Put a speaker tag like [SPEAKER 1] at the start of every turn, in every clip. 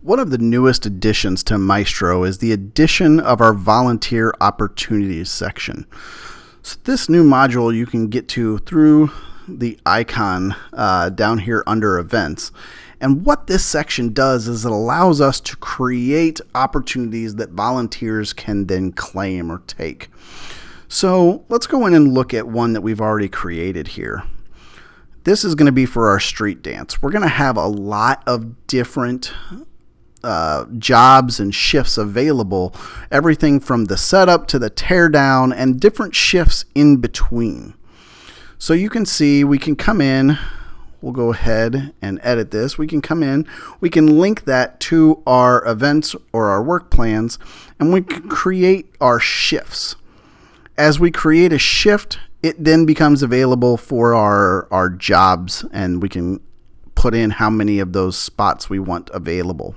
[SPEAKER 1] One of the newest additions to Maestro is the addition of our volunteer opportunities section. So this new module you can get to through the icon down here under events. And what this section does is it allows us to create opportunities that volunteers can then claim or take. So let's go in and look at one that we've already created here. This is going to be for our street dance. We're going to have a lot of different jobs and shifts available, everything from the setup to the tear down and different shifts in between. So you can see we can come in, we'll go ahead and edit this. We can come in, we can link that to our events or our work plans, and we can create our shifts. As we create a shift, it then becomes available for our jobs, and we can put in how many of those spots we want available.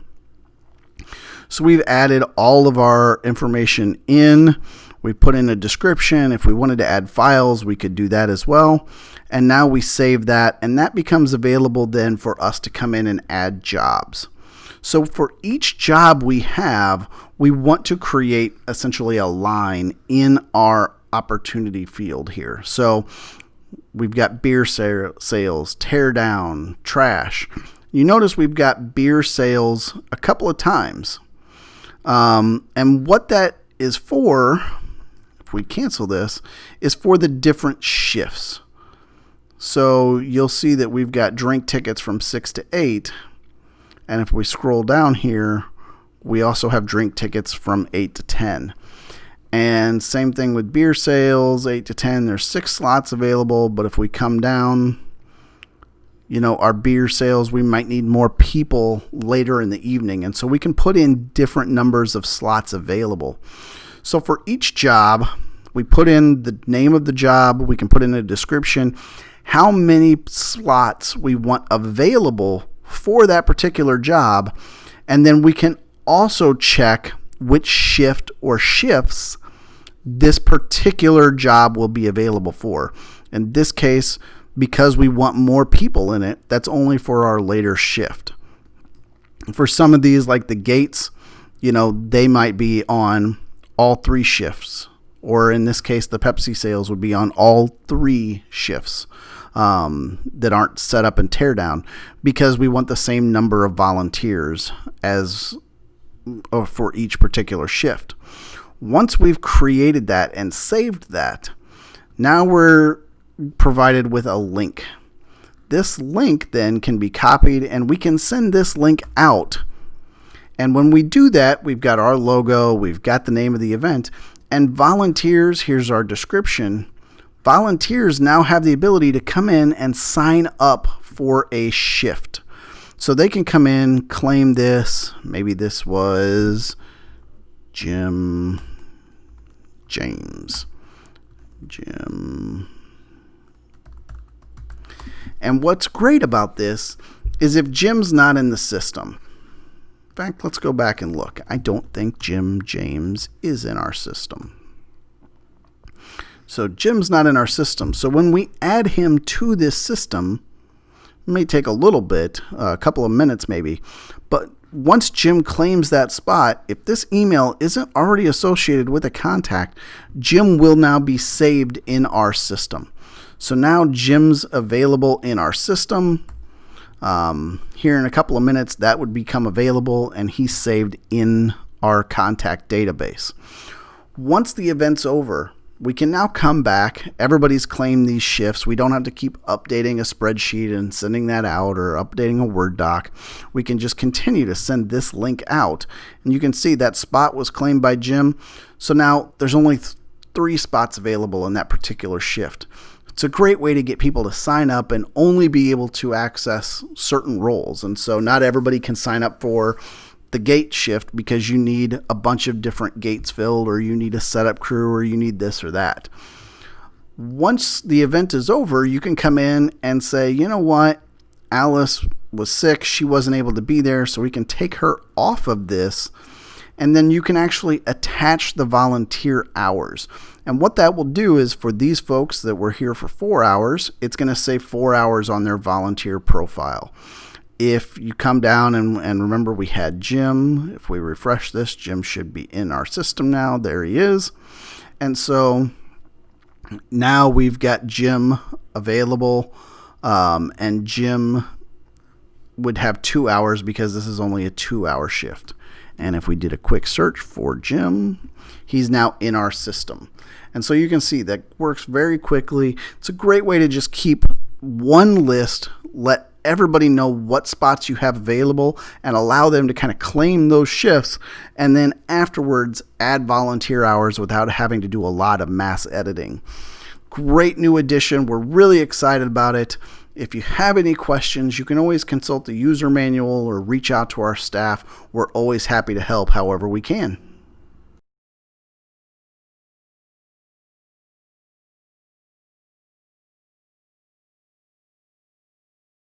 [SPEAKER 1] So we've added all of our information in. We put in a description. If we wanted to add files, we could do that as well. And now we save that, and that becomes available then for us to come in and add jobs. So for each job we have, we want to create essentially a line in our opportunity field here. So we've got beer sales, tear down, trash. You notice we've got beer sales a couple of times. And what that is for, if we cancel this, is for the different shifts. So you'll see that we've got drink tickets from 6 to 8. And if we scroll down here, we also have drink tickets from 8 to 10. And same thing with beer sales, 8 to 10. There's 6 slots available, but if we come down, you know, our beer sales, we might need more people later in the evening. And so we can put in different numbers of slots available. So for each job, we put in the name of the job. We can put in a description, how many slots we want available for that particular job. And then we can also check which shift or shifts this particular job will be available for. In this case, because we want more people in it, that's only for our later shift. For some of these, like the gates, you know, they might be on all 3 shifts. Or in this case, the Pepsi sales would be on all 3 shifts that aren't set up and tear down, because we want the same number of volunteers as for each particular shift. Once we've created that and saved that, now we're provided with a link. This link then can be copied, and we can send this link out. And when we do that, we've got our logo, we've got the name of the event, and volunteers, here's our description. Volunteers now have the ability to come in and sign up for a shift. So they can come in, claim this. Maybe this was Jim James. And what's great about this is if Jim's not in the system. In fact, let's go back and look. I don't think Jim James is in our system. So Jim's not in our system. So when we add him to this system, it may take a little bit, a couple of minutes maybe, but once Jim claims that spot, if this email isn't already associated with a contact, Jim will now be saved in our system. So now Jim's available in our system. Here in a couple of minutes, that would become available, and he's saved in our contact database. Once the event's over, we can now come back. Everybody's claimed these shifts. We don't have to keep updating a spreadsheet and sending that out or updating a Word doc. We can just continue to send this link out. And you can see that spot was claimed by Jim. So now there's only 3 spots available in that particular shift. It's a great way to get people to sign up and only be able to access certain roles. And so not everybody can sign up for the gate shift because you need a bunch of different gates filled, or you need a setup crew, or you need this or that. Once the event is over, you can come in and say, you know what, Alice was sick, she wasn't able to be there, so we can take her off of this, and then you can actually attach the volunteer hours. And what that will do is, for these folks that were here for 4 hours, it's going to say 4 hours on their volunteer profile. If you come down and remember we had Jim, if we refresh this, Jim should be in our system now. There he is. And so now we've got Jim available, and Jim would have 2 hours because this is only a 2-hour shift. And if we did a quick search for Jim, he's now in our system. And so you can see that works very quickly. It's a great way to just keep one list, let everybody know what spots you have available, and allow them to kind of claim those shifts, and then afterwards add volunteer hours without having to do a lot of mass editing. Great new addition. We're really excited about it. If you have any questions, you can always consult the user manual or reach out to our staff. We're always happy to help however we can.